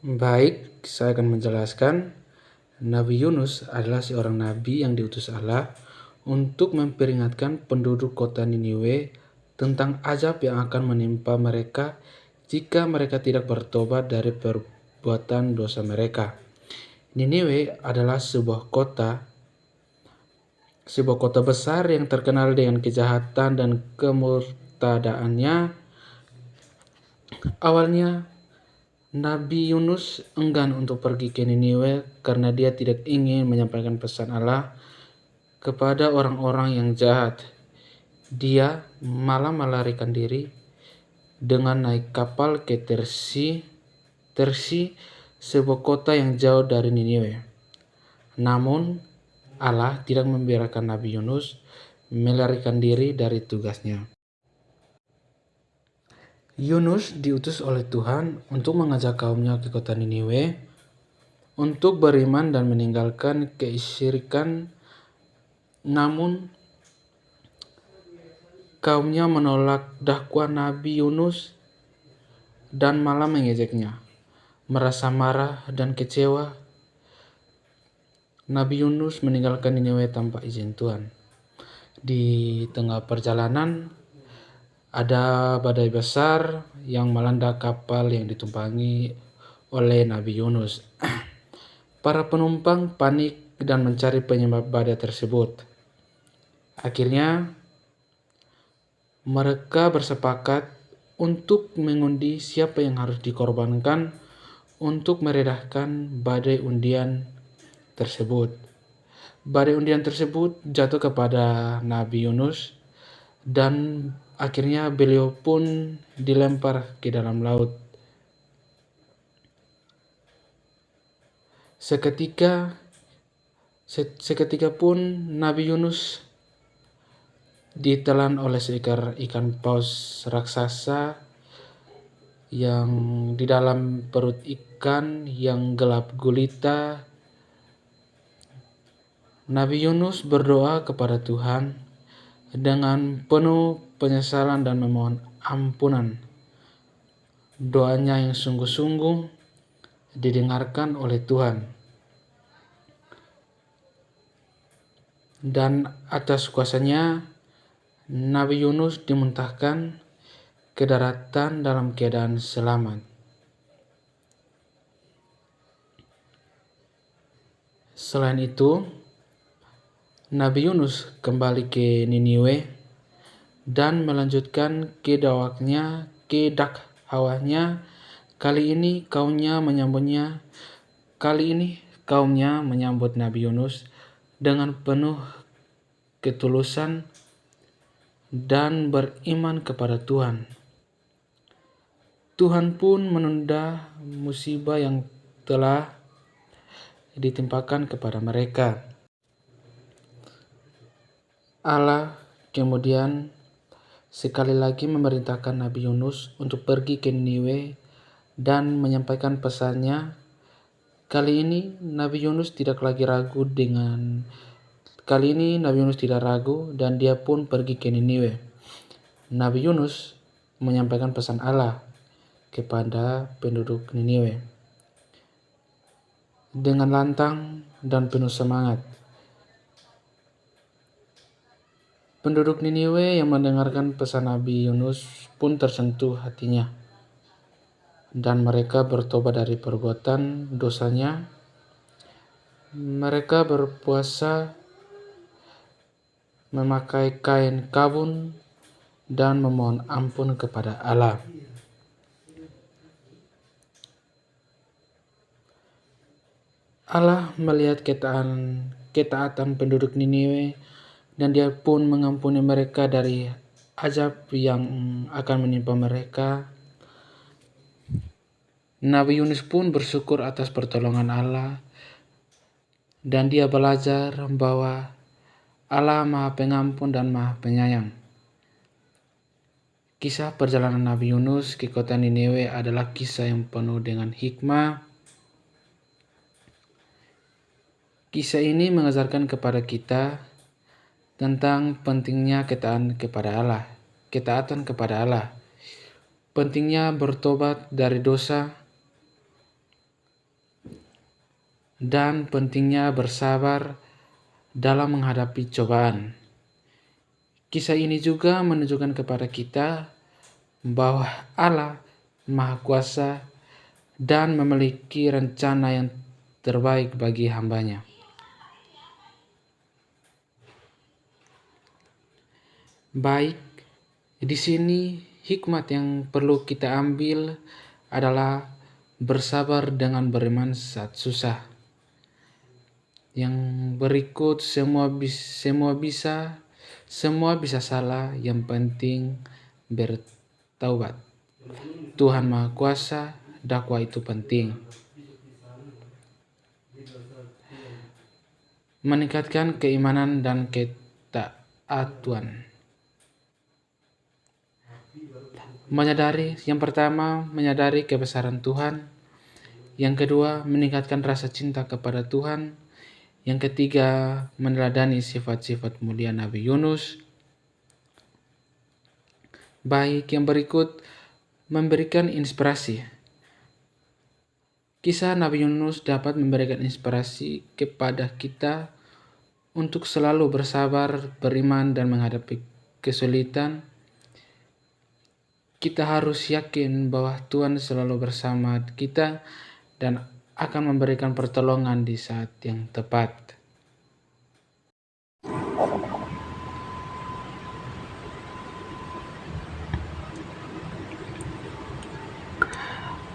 Baik, saya akan menjelaskan. Nabi Yunus adalah seorang nabi yang diutus Allah untuk memperingatkan penduduk kota Niniwe tentang azab yang akan menimpa mereka jika mereka tidak bertobat dari perbuatan dosa mereka. Niniwe adalah sebuah kota besar yang terkenal dengan kejahatan dan kemurtadaannya. Awalnya, Nabi Yunus enggan untuk pergi ke Niniwe karena dia tidak ingin menyampaikan pesan Allah kepada orang-orang yang jahat. Dia malah melarikan diri dengan naik kapal ke Tersi, sebuah kota yang jauh dari Niniwe. Namun, Allah tidak membiarkan Nabi Yunus melarikan diri dari tugasnya. Yunus diutus oleh Tuhan untuk mengajak kaumnya ke kota Niniwe untuk beriman dan meninggalkan kesyirikan. Namun, kaumnya menolak dakwah Nabi Yunus dan malah mengejeknya. Merasa marah dan kecewa, Nabi Yunus meninggalkan Niniwe tanpa izin Tuhan. Di tengah perjalanan, ada badai besar yang melanda kapal yang ditumpangi oleh Nabi Yunus. Para penumpang panik dan mencari penyebab badai tersebut. Akhirnya, mereka bersepakat untuk mengundi siapa yang harus dikorbankan untuk meredahkan badai undian tersebut. Badai undian tersebut jatuh kepada Nabi Yunus dan akhirnya beliau pun dilempar ke dalam laut. Seketika pun Nabi Yunus ditelan oleh seekor ikan paus raksasa yang di dalam perut ikan yang gelap gulita. Nabi Yunus berdoa kepada Tuhan dengan penuh penyesalan dan memohon ampunan. Doanya yang sungguh-sungguh didengarkan oleh Tuhan. Dan atas kuasanya, Nabi Yunus dimuntahkan ke daratan dalam keadaan selamat. Selain itu, Nabi Yunus kembali ke Niniwe dan melanjutkan ke dakwahnya. Kali ini kaumnya menyambut Nabi Yunus dengan penuh ketulusan dan beriman kepada Tuhan. Tuhan pun menunda musibah yang telah ditimpakan kepada mereka. Allah kemudian sekali lagi memerintahkan Nabi Yunus untuk pergi ke Niniwe dan menyampaikan pesannya. Kali ini Nabi Yunus tidak ragu dan dia pun pergi ke Niniwe. Nabi Yunus menyampaikan pesan Allah kepada penduduk Niniwe dengan lantang dan penuh semangat. Penduduk Niniwe yang mendengarkan pesan Nabi Yunus pun tersentuh hatinya, dan mereka bertobat dari perbuatan dosanya. Mereka berpuasa, memakai kain kabun, dan memohon ampun kepada Allah. Allah melihat ketaatan penduduk Niniwe dan dia pun mengampuni mereka dari azab yang akan menimpa mereka. Nabi Yunus pun bersyukur atas pertolongan Allah dan dia belajar bahwa Allah Maha Pengampun dan Maha Penyayang. Kisah perjalanan Nabi Yunus ke kota Niniwe adalah kisah yang penuh dengan hikmah. Kisah ini mengajarkan kepada kita tentang pentingnya ketaatan kepada Allah, pentingnya bertobat dari dosa, dan pentingnya bersabar dalam menghadapi cobaan. Kisah ini juga menunjukkan kepada kita bahwa Allah Maha Kuasa dan memiliki rencana yang terbaik bagi hambanya. Baik, di sini hikmat yang perlu kita ambil adalah bersabar dengan beriman saat susah. Yang berikut semua bisa salah, yang penting bertaubat. Tuhan Maha Kuasa, dakwah itu penting. Meningkatkan keimanan dan ketaatan. Yang pertama, menyadari kebesaran Tuhan. Yang kedua, meningkatkan rasa cinta kepada Tuhan. Yang ketiga, meneladani sifat-sifat mulia Nabi Yunus. Baik, yang berikut memberikan inspirasi. Kisah Nabi Yunus dapat memberikan inspirasi kepada kita untuk selalu bersabar, beriman, dan menghadapi kesulitan. Kita harus yakin bahwa Tuhan selalu bersama kita dan akan memberikan pertolongan di saat yang tepat.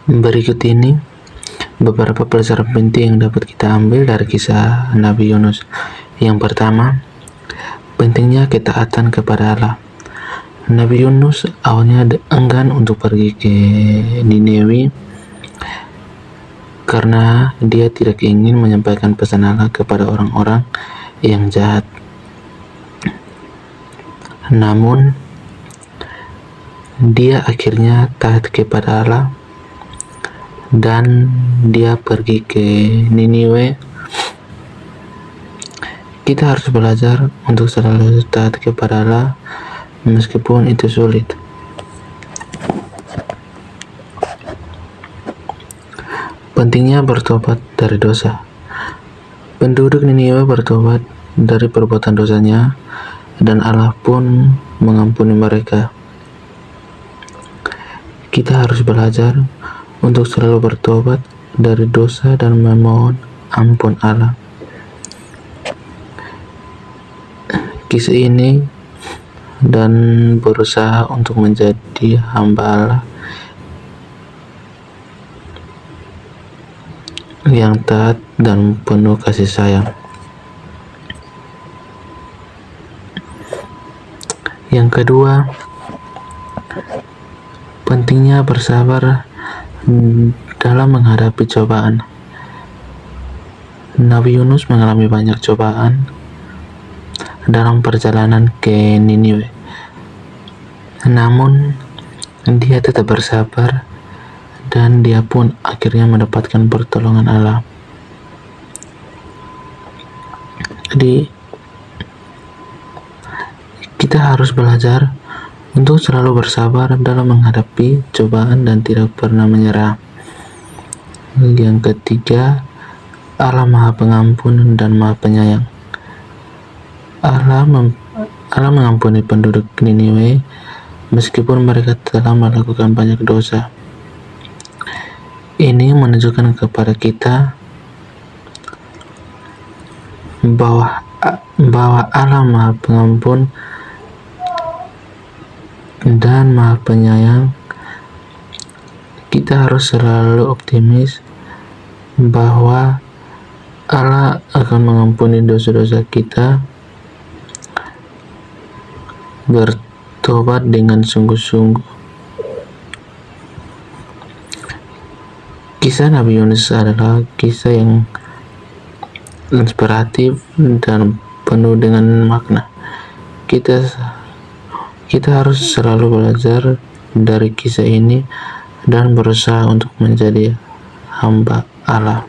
Berikut ini beberapa pelajaran penting yang dapat kita ambil dari kisah Nabi Yunus. Yang pertama, pentingnya ketaatan kepada Allah. Nabi Yunus awalnya enggan untuk pergi ke Niniwe karena dia tidak ingin menyampaikan pesan Allah kepada orang-orang yang jahat. Namun, dia akhirnya taat kepada Allah dan dia pergi ke Niniwe. Kita harus belajar untuk selalu taat kepada Allah meskipun itu sulit. Pentingnya bertobat dari dosa. Penduduk Niniwe bertobat dari perbuatan dosanya dan Allah pun mengampuni mereka. Kita harus belajar untuk selalu bertobat dari dosa dan memohon ampun Allah. Kisah ini dan berusaha untuk menjadi hamba Allah yang taat dan penuh kasih sayang. Yang kedua, pentingnya bersabar dalam menghadapi cobaan. Nabi Yunus mengalami banyak cobaan dalam perjalanan ke Niniwe. Namun, dia tetap bersabar dan dia pun akhirnya mendapatkan pertolongan Allah. Jadi, kita harus belajar untuk selalu bersabar dalam menghadapi cobaan dan tidak pernah menyerah. Yang ketiga, Allah Maha Pengampun dan Maha Penyayang. Allah mengampuni penduduk Niniwe meskipun mereka telah melakukan banyak dosa. Ini menunjukkan kepada kita bahwa Allah Maha Pengampun dan Maha Penyayang. Kita harus selalu optimis bahwa Allah akan mengampuni dosa-dosa kita. Bertobat dengan sungguh-sungguh. Kisah Nabi Yunus adalah kisah yang inspiratif dan penuh dengan makna. Kita harus selalu belajar dari kisah ini dan berusaha untuk menjadi hamba Allah.